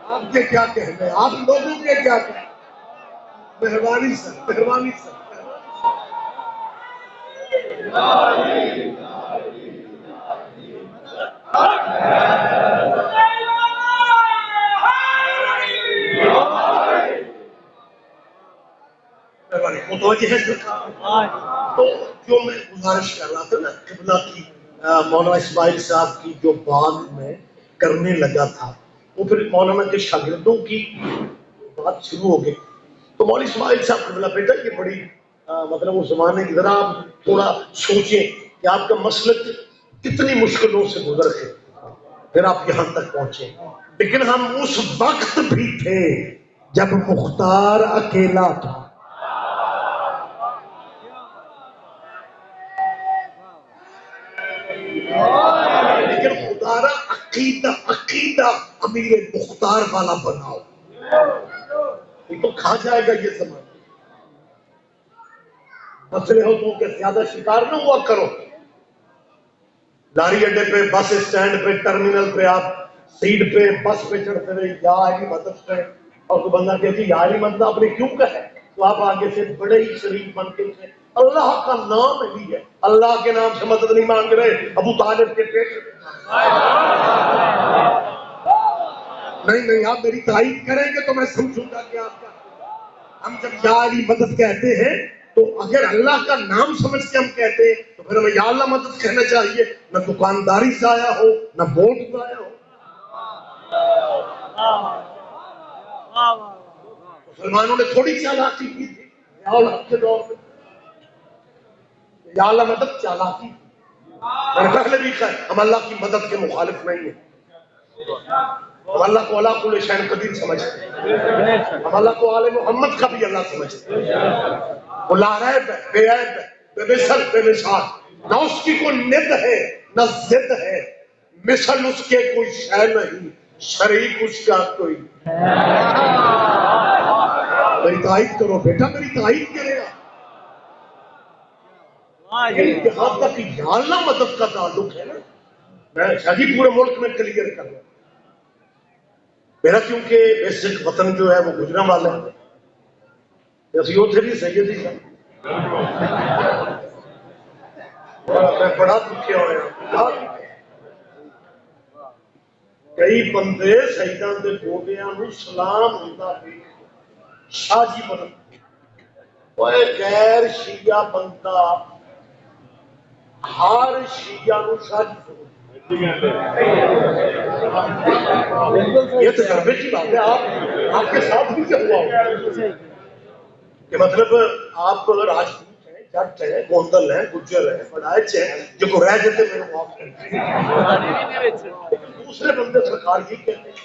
آپ کے کیا کہنے، آپ لوگوں کے کیا کہنے؟ مہربانی سر، مہربانی سر، متوجہ ہے سر۔ تو جو میں گزارش کر رہا تھا نا قبلہ کی، مولانا اسماعیل صاحب کی جو بات میں کرنے لگا تھا، وہ پھر مولانا کے شاگردوں کی بات شروع ہو گئی، تو مولانا اسماعیل صاحب قبلہ بیٹا یہ بڑی مطلب اس زمانے کی، ذرا آپ تھوڑا سوچیں کہ آپ کا مسلک کتنی مشکلوں سے گزر کے پھر آپ یہاں تک پہنچے، لیکن ہم اس وقت بھی تھے جب مختار اکیلا تھا۔ لیکن خدا را عقیدہ امیر مختار والا بناؤ، یہ تو کھا جائے گا یہ زمانہ. مسئلے ہوتوں کے زیادہ شکار نہ ہوا کرو. لاری اڈے پہ، بس اسٹینڈ پہ، ٹرمینل پہ آپ سیٹ پہ بس پہ چڑھتے ہوئے یا علی مدد پہ، اور کوئی بندہ کہتی یا علی مدد آپ نے کیوں کہا، تو آپ آگے سے بڑے ہی شریف بن کے اسے اللہ کا نام نہیں ہے، اللہ کے نام سے مدد نہیں مانگ رہے ابو طالب کے پیٹ. نہیں آپ میری تائید کریں گے تو میں سمجھوں گا کہ آپ کا. ہم جب یا علی مدد کہتے ہیں تو اگر اللہ کا نام سمجھ کے ہم کہتے ہیں تو پھر ہمیں یا اللہ مدد کہنا چاہیے، نہ دکانداری ضائع ہو نہ ووٹ ضائع ہو. مسلمانوں نے تھوڑی چالاکی کی تھی یا اللہ کے دور میں، یا اللہ مدد چالاکی. میں نے پہلے بھی کہا ہم اللہ کی مدد کے مخالف نہیں ہیں، ہم اللہ کو اللہ کل شیء قدیر سمجھتے ہیں، ہم اللہ کو آل محمد کا بھی اللہ سمجھتے ہیں. وہ لا ریب ہے، بے عیب ہے، بے مثل بے مثال، نہ اس کی کوئی ند ہے نہ ضد ہے، مثل اس کے کوئی شے نہیں، شریک اس کا کوئی. میری تائید کرو بیٹا، میری تائید کرے گا. یہاں تک یا اللہ مدد کا تعلق ہے نا، میں شاید پورے ملک میں کلیئر کر رہا ہوں. میرا کیونکہ بیسک وطن جو ہے وہ گجرا والا ہے، تھے بھی سیدی صاحب میں بڑا دکھیا ہوا. کئی بندے سیداں دے گوڈیاں نو سلام ہوندا بھی شاہ جی بن اوے غیر شیعہ بندہ ہر شیعہ نو شاہ جی سمجھدا. یہ تجربے کی بات ہے، آپ کے ساتھ بھی کیا ہوا ہوگا کہ مطلب آپ راجپوت ہیں، جٹ ہیں، گوندل ہیں، گجر ہیں، بڑائچ ہیں، جو کو رہ جاتے میرے معاف کریں. دوسرے بندے سرکار یہ کہتے ہیں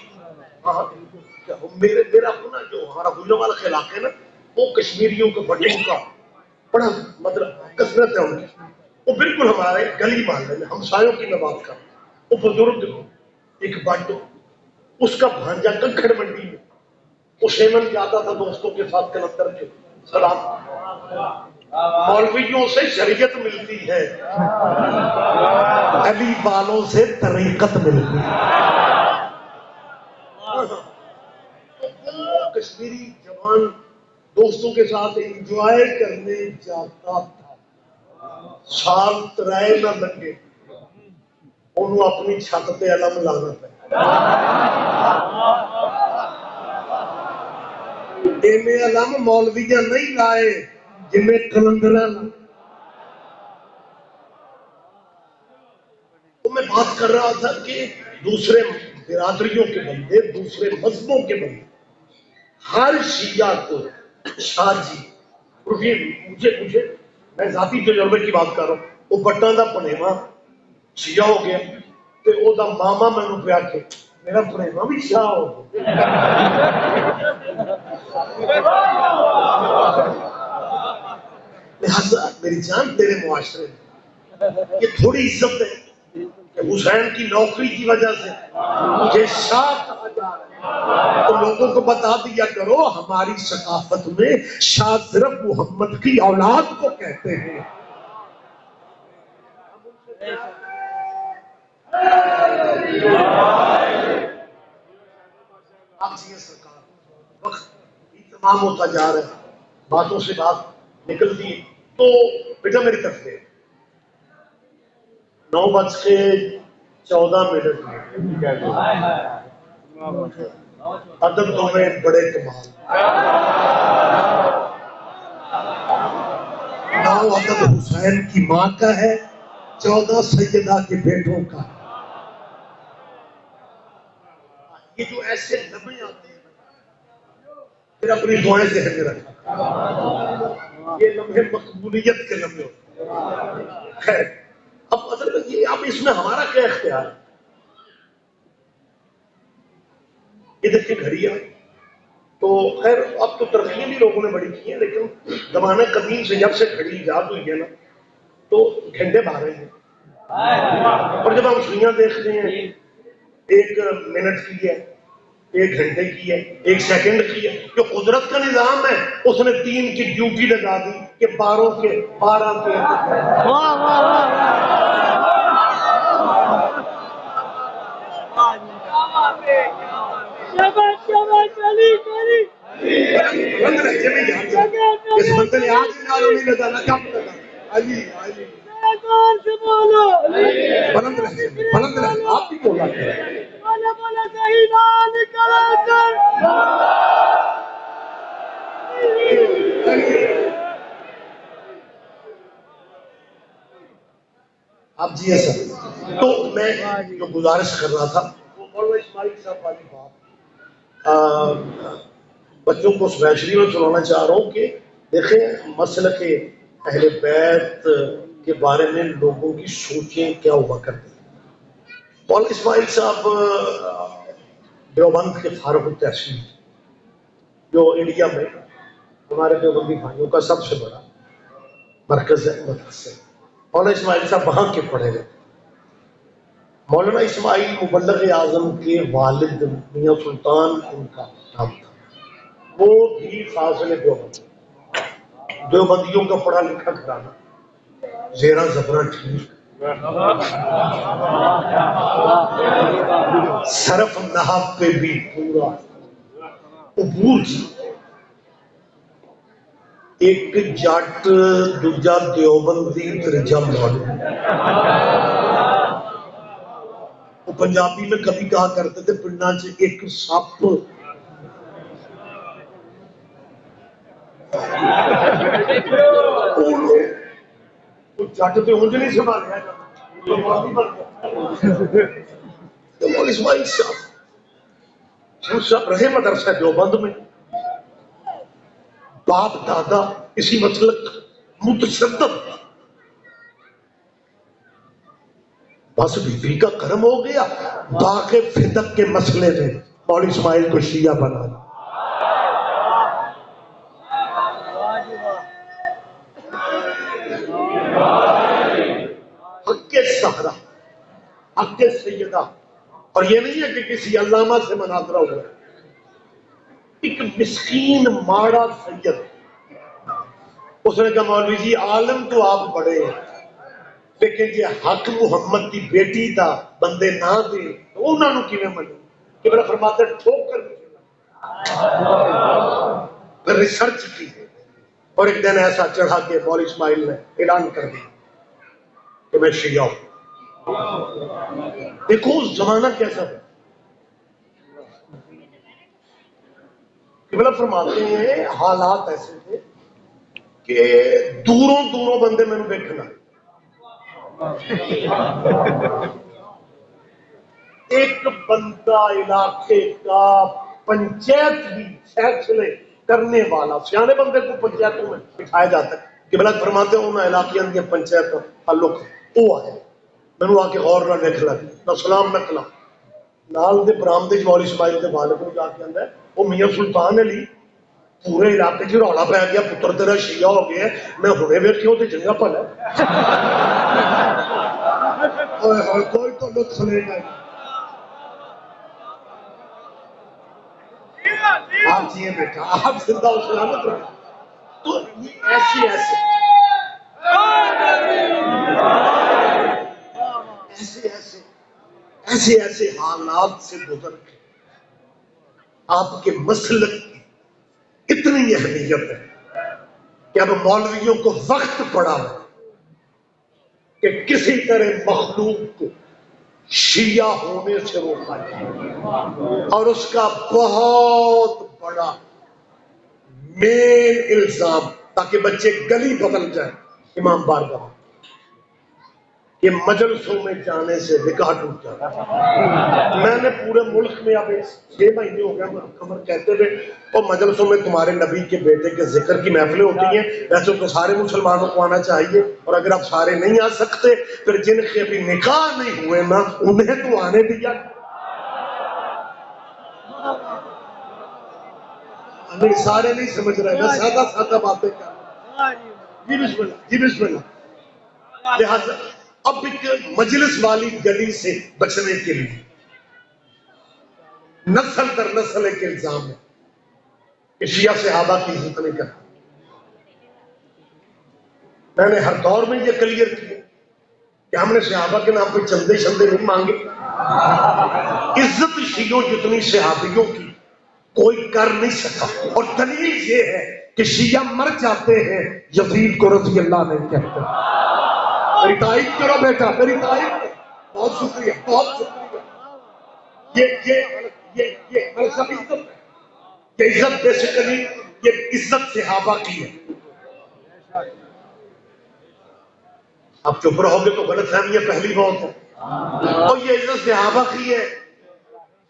میرا اپنا جو ہمارا گجروں والا علاقہ ہے نا، وہ کشمیریوں کے بٹوں کا بڑا مطلب کثرت ہے ان کی. وہ بالکل ہمارے گلی محلے میں ہمسایوں کی میں بات کروں، وہ بزرگ ایک بٹ، اس کا بھانجا کنکھڑ منڈی میں وہ شیمن جاتا تھا دوستوں کے ساتھ کلندر کے سلام. مولویوں سے شریعت ملتی ہے، علی والوں سے طریقت ملتی ہے. کشمیری جوان دوستوں کے ساتھ انجوائے کرنے جاتا تھا، سال ترائے نہ لگے انہوں اپنی چھت پہ علم لانا پہ. اینے علم مولویاں نہیں لائے جنہیں کلندرہ لائے. تو میں بات کر رہا تھا کہ دوسرے برادریوں کے بندے، دوسرے مذہبوں کے بندے ہر شیعہ کو شاہ جی. مجھے میں ذاتی تجربے کی بات کر رہا ہوں. وہ بٹاں دا پنیوا شیعہ ہو گیا تو او دا ماما میں نے پیا کہ میرا پنیوا بھی شاہ ہو گیا. لہذا میری جان تیرے معاشرے میں یہ تھوڑی عزت ہے کہ حسین کی نوکری کی وجہ سے مجھے شاہ کہا جا رہا ہے. تو لوگوں کو بتا دیا کرو ہماری ثقافت میں شاہ صرف محمد کی اولاد کو کہتے ہیں. آپ سے سرکار وقت تمام ہوتا جا رہا ہے، باتوں سے بات نکلتی ہے. تو بیٹا میری طرف سے 9:14 ادب تمہیں بڑے کمال. 9 ادب حسین کی ماں کا ہے، 14 سیدہ کے بیٹوں کا. یہ جو ایسے لمحے آتے ہیں پھر اپنی دعائیں ذہن میں رکھا، یہ لمحے مقبولیت کے لمحے ہوتے ہیں. خیر اب اصل میں یہ اب اس میں ہمارا کیا اختیار ہے؟ یہ دیکھیں گھڑیاں تو خیر اب تو ترقیاں بھی لوگوں نے بڑی کی ہیں، لیکن زمانہ قدیم سے جب سے گھڑی ایجاد ہوئی ہے نا تو گھنٹے 12 ہیں. اور جب ہم سوئیاں دیکھتے ہیں ایک منٹ کی ہے، ایک گھنٹے کی ہے، ایک سیکنڈ کی ہے. جو قدرت کا نظام ہے اس نے 3 کی ڈیوٹی لگا دی کہ 12 کے 12 کے. واہ واہ اس بندے نے آج نالوں نہیں لگانا، کب لگانا. علی علی بلند رہے آپ بھی بولا کریں. اب جی سر، تو میں جو گزارش کر رہا تھا وہ مولانا اسماعیل صاحب والی بات بچوں کو اسپیشلی میں سنانا چاہ رہا ہوں کہ دیکھیں مسلک اہل بیت کے بارے میں لوگوں کی سوچیں کیا ہوا کرتی. مولانا اسماعیل صاحب دیوبند کے فارغ التحصیل جو انڈیا میں ہمارے دیوبندی بھائیوں کا سب سے بڑا مرکز ہے مدرسہ. مولانا اسماعیل صاحب وہاں کے پڑھے گئے. مولانا اسماعیل مبلغ اعظم کے والد میاں سلطان ان کا نام تھا. وہ بھی فاضل دیوبند، دیوبندیوں کا پڑھا لکھا گھرانہ، زیرہ زبرہ ٹھیک، صرف نحو پہ بھی پورا عبور تھی. ایک جٹ دوجا دیوبندی تریجا مولوی. وہ پنجابی میں کبھی کہا کرتے تھے پنڈا چ ایک سپ جٹ تو انج نہیں سنبھالیا مولانا اسماعیل صاحب رہے مدرسہ دیوبند میں. باپ دادا اسی مسلک متشدد، بس بیوی کا کرم ہو گیا باغ فدق کے مسئلے میں مولانا اسماعیل کو شیعہ بنا دیا. حق کے سہرا، حق کے سیدہ. اور یہ نہیں ہے کہ کسی علامہ سے مناظرہ ہوا ہے. ایک مسکین ماڑا سید، اس نے کہا مولوی جی عالم تو آپ بڑے ہیں لیکن یہ حق محمد کی بیٹی دا بندے نہ دے تو انہوں نے کیویں منو. کہ میرا فرماتا ہے ٹھوک کر پھر ریسرچ کی اور ایک دن ایسا چڑھا کہ مولانا اسماعیل نے اعلان کر دیا کہ میں شیعہ ہوں. دیکھو زمانہ کیسا ہے. قبلہ فرماتے ہیں حالات ایسے تھے کہ دوروں دوروں بندے میں نے دیکھنا. ایک بندہ علاقے کا پنچایت بھی فیصلے کرنے والا سیانے بندے کو پنچایتوں میں بٹھایا جاتا ہے. قبلہ فرماتے ہیں انہوں علاقیاں کی پنچایت کا تعلق وہ ہے. میں نے آ کے غور نہ دیکھ لگی نہ سلام نہ کلا نال دے برامدے مولانا اسماعیل کے والد کو جا کے اندر وہ میاں سلطان علی پورے علاقے کی رولا پی گیا پتر تیرا شیعہ ہو گیا. میں ہنے ویکھیو تے چنگا پل ہے کوئی تو لطف لے گا. آپ جیے بیٹا آپ زندہ و سلامت رہے. تو ایسے ایسے ایسے ایسے حالات سے گزر کے آپ کے مسلک کی اتنی اہمیت ہے کہ اب مولویوں کو وقت پڑا کہ کسی طرح مخلوق کو شیعہ ہونے سے روکا جائے. اور اس کا بہت بڑا مین الزام تاکہ بچے گلی بدل جائیں امام بارگاہ کہ مجلسوں میں جانے سے نکاح ٹوٹ جاتا ہے. میں نے پورے ملک میں اب 6 مہینے ہو گیا خبر کہتے ہوئے اور مجلسوں میں تمہارے نبی کے بیٹے کے ذکر کی محفلیں ہوتی ہیں. ویسے تو سارے مسلمانوں کو آنا چاہیے اور اگر آپ سارے نہیں آ سکتے پھر جن کے ابھی نکاح نہیں ہوئے نا انہیں تو آنے دیا. ہمیں سارے نہیں سمجھ رہے میں سادہ سادہ باتیں کر رہا ہوں. جی بسم اللہ جی بسم اللہ. لہذا اب ایک مجلس والی گلی سے بچنے کے لیے نسل در نسل ایک الزام ہے کہ شیعہ صحابہ کی عزت نہیں کرتا. میں نے ہر دور میں یہ کلیئر کیا کہ ہم نے صحابہ کے نام پہ چندے شندے نہیں مانگے. عزت شیعوں جتنی صحابیوں کی کوئی کر نہیں سکا. اور دلیل یہ ہے کہ شیعہ مر جاتے ہیں یزید کو رضی اللہ نہیں کہتے. میری تائید کرو بیٹا، میری تائید کرو. بہت شکریہ، بہت شکریہ. یہ مذہب عزت ہے. یہ عزت بیسیکلی یہ عزت صحابہ کی ہے. آپ چپ رہو گے تو غلط فہمی پہلی بات ہے. اور یہ عزت صحابہ کی ہے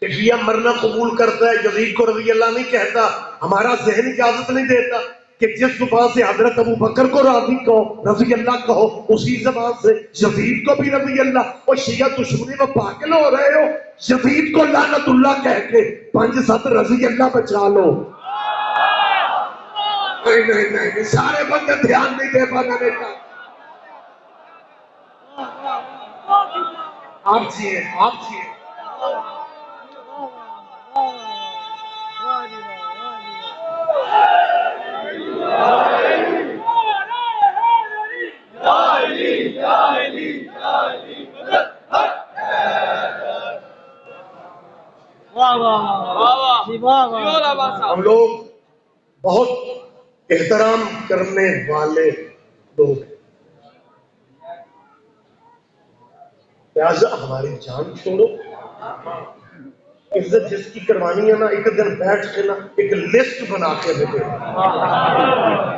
کہ شیعہ مرنا قبول کرتا ہے، یزید کو رضی اللہ نہیں کہتا. ہمارا ذہن اجازت نہیں دیتا کہ جس زبان سے حضرت ابو بکر کو راضی کہو، رضی اللہ کہو، اسی زبان سے یزید کو بھی رضی اللہ. اور شیعہ دشمنی میں پاگل ہو رہے ہو، یزید کو لعنت اللہ کہہ کے 5-7 رضی اللہ بچا لو. نہیں، سارے بندے دھیان نہیں دے پانے کا. آپ جیے. ہم لوگ بہت احترام کرنے والے لوگ ہیں، لہٰذا ہماری جان چھوڑو. عزت جس کی کروانی ہے نا، ایک دن بیٹھ کے نا ایک لسٹ بنا کے دے.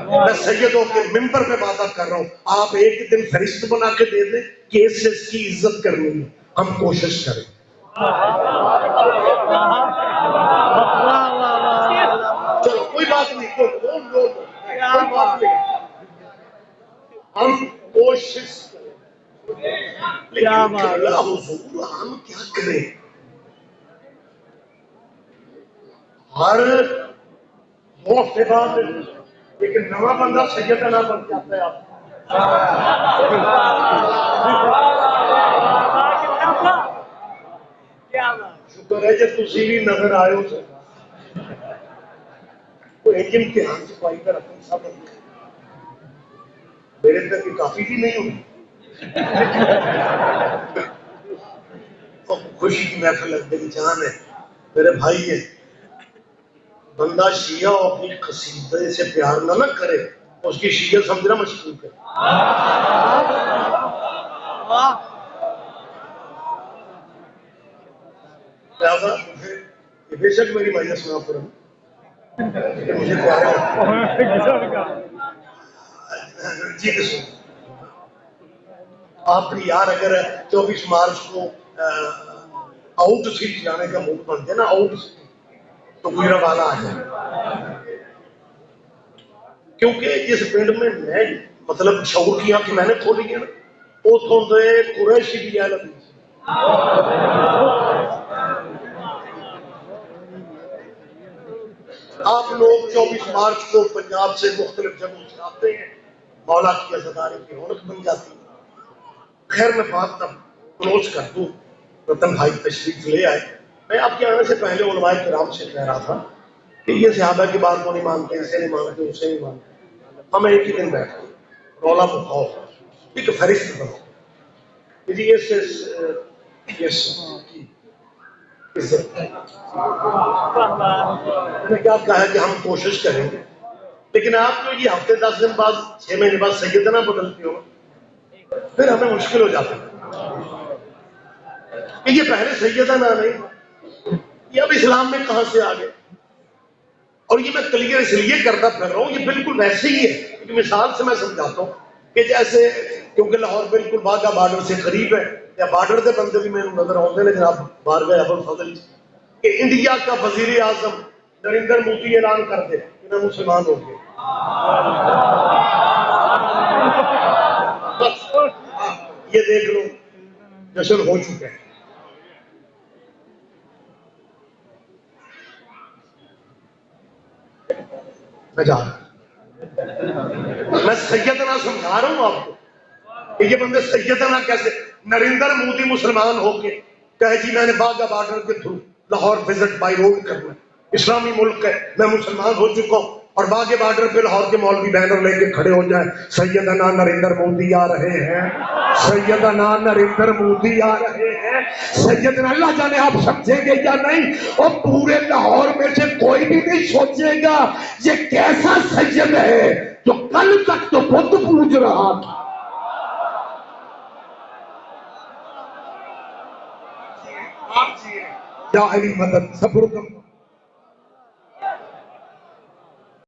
میں سیدوں کے ممبر پہ وعدہ کر رہا ہوں، آپ ایک دن فہرست بنا کے دے دیں کہ اس کی عزت کرنی ہے. ہم کوشش کریں. چلو کوئی بات نہیں، کوئی بات نہیں، ہم کوشش کریں. لیکن حضور ہم کیا کریں؟ ہر 2 ہفتے بعد ایک نواں بندہ سیدنا بن جاتا ہے. آپ شکر ہے جب تسی بھی نظر آئے ہو. ایک امتحان چھپائی کر اپنی سب میرے تک کافی بھی نہیں ہوئی. خوشی کی محفل میری جان ہے، میرے بھائی ہے. بندہ شیعہ اپنی قصیدے سے پیار نہ کرے، اس کی شیعہ سمجھنا مشکوک ہے. لہٰذا یہ بے شک میری مائنس میں پر مجھے پیار جی. آپ کی یار اگر 24 مارچ کو آؤٹ سیٹ جانے کا موڈ بن جائے نا، آؤٹ سیٹ، تو کوئی والا آ جائے. کیونکہ جس پنڈ میں میں مطلب شعور کیا کہ میں نے کھولی ہے نا، اتوں دے قریشی بھی آئے لگی. آپ لوگ 24 مارچ کو پنجاب سے مختلف جگہوں سے آتے ہیں، مولا کی عزاداری کی رونق بن جاتی ہے. خیر میں بات تب کلوز کر دوں. رتن بھائی تشریف لے آئے. میں آپ کے آنے سے پہلے علماء کرام سے کہہ رہا تھا کہ یہ صحابہ کی بات کو نہیں مانتے، اسے نہیں مانتے، اسے نہیں مانتے. ہم ایک ہی دن بیٹھے رولا بکھاؤ، ایک فہرست بناؤ. میں نے کیا کہا کہ ہم کوشش کریں گے، لیکن آپ جو یہ ہفتے 10 دن بعد 6 مہینے بعد سیدنا بدلتے ہو، پھر ہمیں مشکل ہو جاتا ہے کہ یہ پہلے سیدنا نہیں، یہ اب اسلام میں کہاں سے آ گئے. اور یہ میں کلیئر اس لیے کرتا پھر رہا ہوں، یہ بالکل ویسے ہی ہے. ایک مثال سے میں سمجھاتا ہوں کہ جیسے کیونکہ لاہور بالکل واگا بارڈر سے قریب ہے، یا بارڈر کے بندے بھی میرے نظر آتے ہیں. جناب بارگاہ ابوالفضل کہ انڈیا کا وزیر اعظم نریندر مودی اعلان کر دے کہ میں مسلمان ہو گیا. یہ دیکھ لو جشن ہو چکا ہے. میں سیدنا سمجھا رہا ہوں آپ کو کہ یہ بندے سیدنا کیسے. نریندر مودی مسلمان ہو کے کہے جی میں نے باغا بارڈر کے through Lahore visit by road کرنا. اسلامی ملک ہے, میں مسلمان ہو چکا ہوں, اور باغ بارڈر پہ لاہور کے مولوی بینر لے کے کھڑے ہو جائیں, سیدنا نریندر مودی آ رہے ہیں, سیدنا نریندر مودی آ رہے ہیں, سیدنا, اللہ جانے آپ سمجھیں گے یا نہیں, اور پورے لاہور میں سے کوئی بھی نہیں سوچے گا یہ کیسا سید ہے جو کل تک تو بت پوج رہا تھا. آپ جیے یا علی مدد صبر